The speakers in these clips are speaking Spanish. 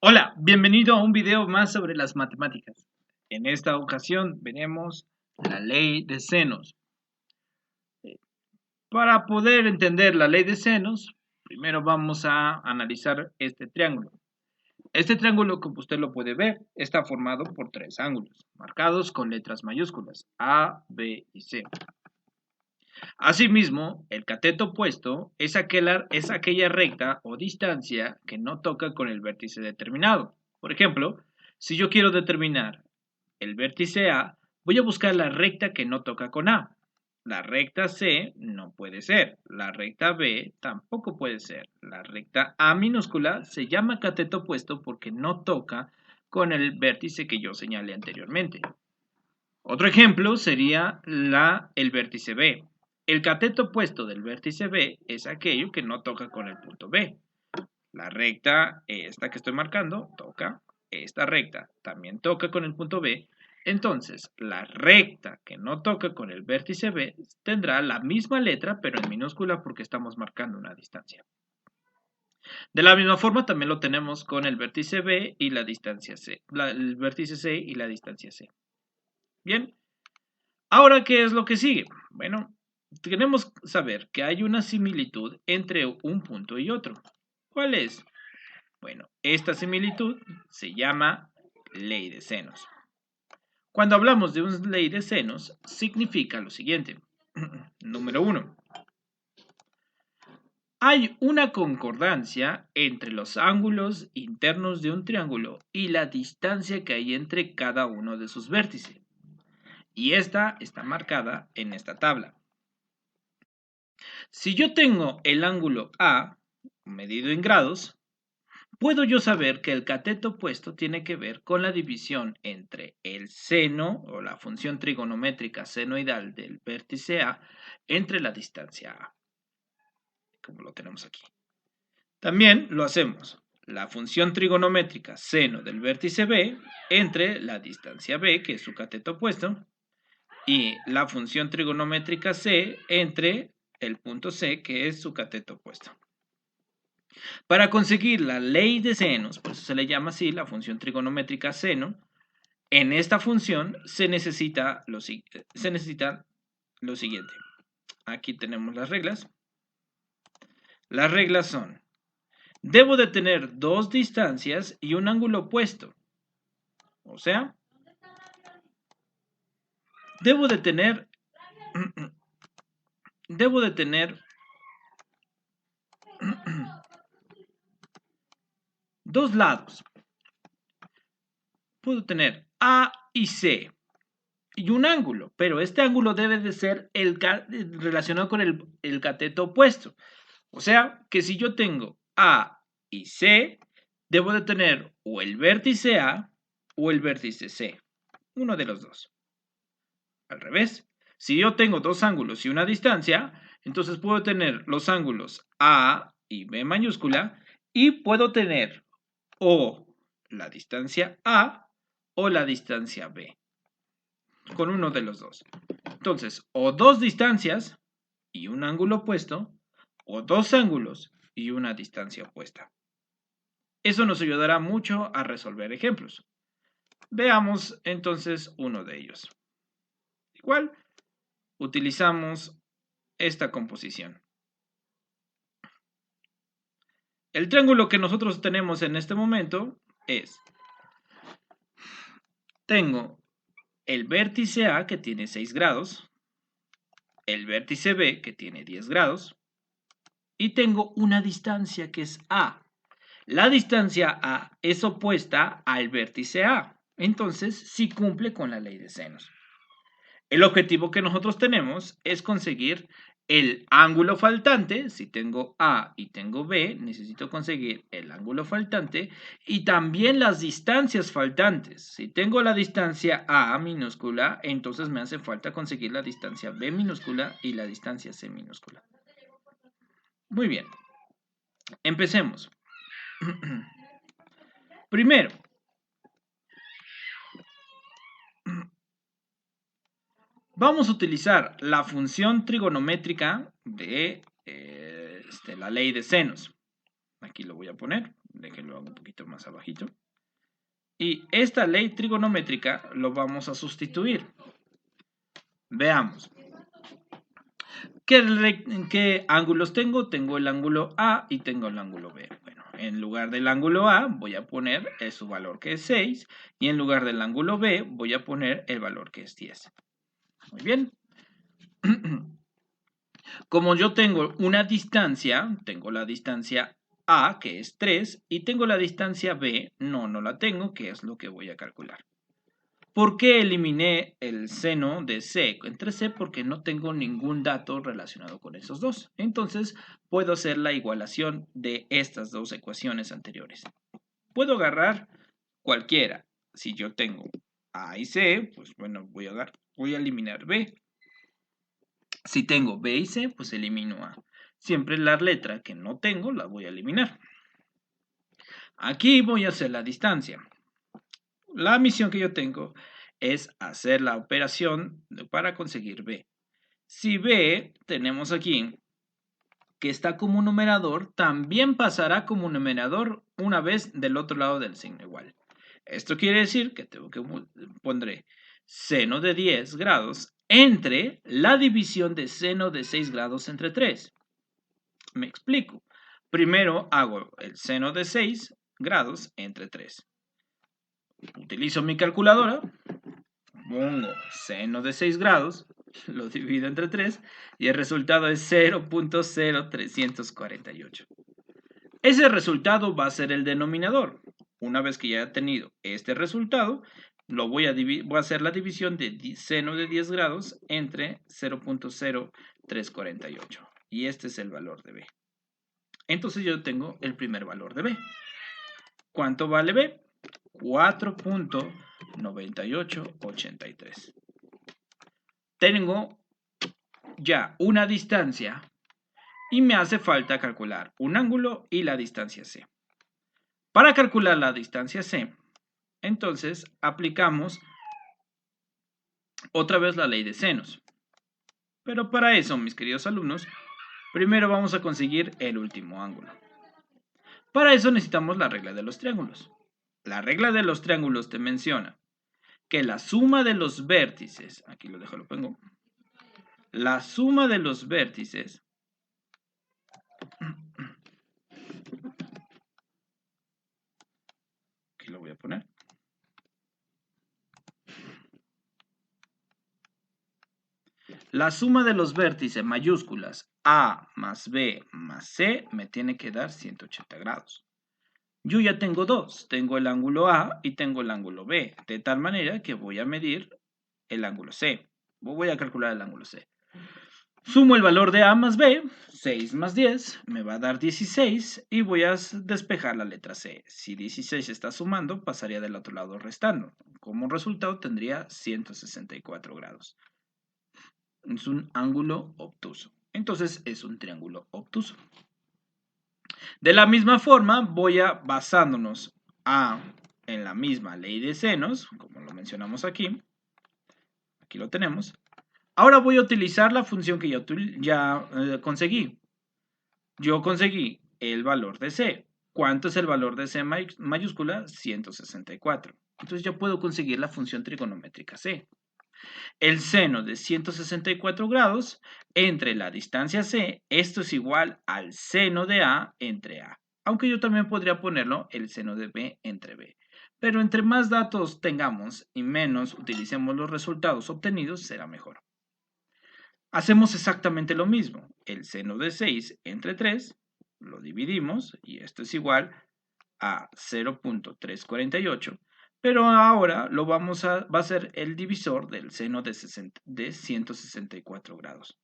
Hola, bienvenido a un video más sobre las matemáticas. En esta ocasión veremos la ley de senos. Para poder entender la ley de senos, primero vamos a analizar este triángulo. Este triángulo, como usted lo puede ver, está formado por tres ángulos, marcados con letras mayúsculas, A, B y C. Asimismo, el cateto opuesto es aquella recta o distancia que no toca con el vértice determinado. Por ejemplo, si yo quiero determinar el vértice A, voy a buscar la recta que no toca con A. La recta C no puede ser, la recta B tampoco puede ser. La recta A minúscula se llama cateto opuesto porque no toca con el vértice que yo señalé anteriormente. Otro ejemplo sería el vértice B. El cateto opuesto del vértice B es aquello que no toca con el punto B. La recta, esta que estoy marcando, toca. Esta recta también toca con el punto B. Entonces, la recta que no toca con el vértice B tendrá la misma letra, pero en minúscula porque estamos marcando una distancia. De la misma forma, también lo tenemos con el vértice B y la distancia C. El vértice C y la distancia C. Bien. Ahora, ¿qué es lo que sigue? Bueno, tenemos que saber que hay una similitud entre un punto y otro. ¿Cuál es? Bueno, esta similitud se llama ley de senos. Cuando hablamos de una ley de senos, significa lo siguiente. Número 1. Hay una concordancia entre los ángulos internos de un triángulo y la distancia que hay entre cada uno de sus vértices. Y esta está marcada en esta tabla. Si yo tengo el ángulo A medido en grados, puedo yo saber que el cateto opuesto tiene que ver con la división entre el seno o la función trigonométrica senoidal del vértice A entre la distancia A, como lo tenemos aquí. También lo hacemos. La función trigonométrica seno del vértice B entre la distancia B, que es su cateto opuesto, y la función trigonométrica C entre el punto C, que es su cateto opuesto. Para conseguir la ley de senos, por eso se le llama así la función trigonométrica seno, en esta función se necesita lo siguiente. Aquí tenemos las reglas. Las reglas son, debo de tener dos distancias y un ángulo opuesto. O sea, debo de tener dos lados. Puedo tener A y C y un ángulo, pero este ángulo debe de ser relacionado con el cateto opuesto. O sea, que si yo tengo A y C, debo de tener o el vértice A o el vértice C. Uno de los dos. Al revés. Si yo tengo dos ángulos y una distancia, entonces puedo tener los ángulos A y B mayúscula y puedo tener o la distancia A o la distancia B. Con uno de los dos. Entonces, o dos distancias y un ángulo opuesto, o dos ángulos y una distancia opuesta. Eso nos ayudará mucho a resolver ejemplos. Veamos entonces uno de ellos. Igual, utilizamos esta composición. El triángulo que nosotros tenemos en este momento es, tengo el vértice A que tiene 6 grados, el vértice B que tiene 10 grados, y tengo una distancia que es A. La distancia A es opuesta al vértice A, entonces sí cumple con la ley de senos. El objetivo que nosotros tenemos es conseguir el ángulo faltante. Si tengo A y tengo B, necesito conseguir el ángulo faltante y también las distancias faltantes. Si tengo la distancia A minúscula, entonces me hace falta conseguir la distancia B minúscula y la distancia C minúscula. Muy bien, empecemos. Primero, vamos a utilizar la función trigonométrica de la ley de senos. Aquí lo voy a poner, déjenlo hago un poquito más abajito. Y esta ley trigonométrica lo vamos a sustituir. Veamos. ¿Qué ángulos tengo? Tengo el ángulo A y tengo el ángulo B. Bueno, en lugar del ángulo A voy a poner su valor que es 6 y en lugar del ángulo B voy a poner el valor que es 10. Muy bien. Como yo tengo una distancia, tengo la distancia A que es 3 y tengo la distancia B, no la tengo, que es lo que voy a calcular. ¿Por qué eliminé el seno de C entre C? Porque no tengo ningún dato relacionado con esos dos. Entonces, puedo hacer la igualación de estas dos ecuaciones anteriores. Puedo agarrar cualquiera. Si yo tengo A y C, pues bueno, voy a eliminar B. Si tengo B y C, pues elimino A. Siempre la letra que no tengo la voy a eliminar. Aquí voy a hacer la distancia. La misión que yo tengo es hacer la operación para conseguir B. Si B tenemos aquí que está como numerador, también pasará como numerador una vez del otro lado del signo igual. Esto quiere decir que pondré seno de 10 grados entre la división de seno de 6 grados entre 3. Me explico. Primero hago el seno de 6 grados entre 3. Utilizo mi calculadora, pongo seno de 6 grados, lo divido entre 3 y el resultado es 0.0348. Ese resultado va a ser el denominador. Una vez que ya he tenido este resultado, voy a hacer la división de seno de 10 grados entre 0.0348. Y este es el valor de B. Entonces yo tengo el primer valor de B. ¿Cuánto vale B? 4.9883. Tengo ya una distancia y me hace falta calcular un ángulo y la distancia C. Para calcular la distancia C, entonces aplicamos otra vez la ley de senos. Pero para eso, mis queridos alumnos, primero vamos a conseguir el último ángulo. Para eso necesitamos la regla de los triángulos. La regla de los triángulos te menciona que la suma de los vértices, aquí lo pongo, la suma de los vértices aquí lo voy a poner, la suma de los vértices mayúsculas A más B más C me tiene que dar 180 grados. Yo ya tengo dos, tengo el ángulo A y tengo el ángulo B, de tal manera que voy a medir el ángulo C. Voy a calcular el ángulo C. Sumo el valor de A más B, 6 más 10, me va a dar 16 y voy a despejar la letra C. Si 16 está sumando, pasaría del otro lado restando. Como resultado tendría 164 grados. Es un ángulo obtuso. Entonces es un triángulo obtuso. De la misma forma, basándonos en la misma ley de senos, como lo mencionamos aquí lo tenemos. Ahora voy a utilizar la función que ya conseguí. Yo conseguí el valor de C. ¿Cuánto es el valor de C mayúscula? 164. Entonces yo puedo conseguir la función trigonométrica C. El seno de 164 grados entre la distancia C, esto es igual al seno de A entre A. Aunque yo también podría ponerlo el seno de B entre B. Pero entre más datos tengamos y menos utilicemos los resultados obtenidos, será mejor. Hacemos exactamente lo mismo. El seno de 6 entre 3 lo dividimos y esto es igual a 0.348. Pero ahora va a ser el divisor del seno de 164 grados.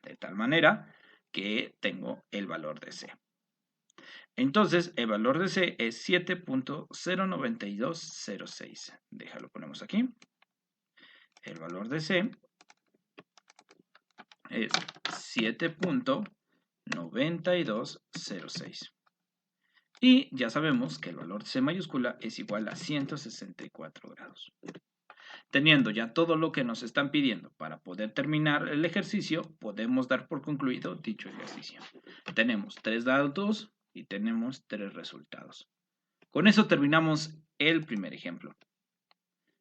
De tal manera que tengo el valor de C. Entonces, el valor de C es 7.09206. Déjalo, ponemos aquí. El valor de C es 7.9206. Y ya sabemos que el valor de C mayúscula es igual a 164 grados. Teniendo ya todo lo que nos están pidiendo para poder terminar el ejercicio, podemos dar por concluido dicho ejercicio. Tenemos 3 datos y tenemos 3 resultados. Con eso terminamos el primer ejemplo.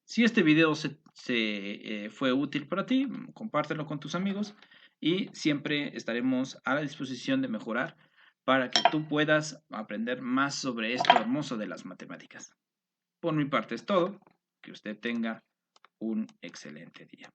Si este video fue útil para ti, compártelo con tus amigos y siempre estaremos a la disposición de mejorar para que tú puedas aprender más sobre esto hermoso de las matemáticas. Por mi parte es todo. Que usted tenga un excelente día.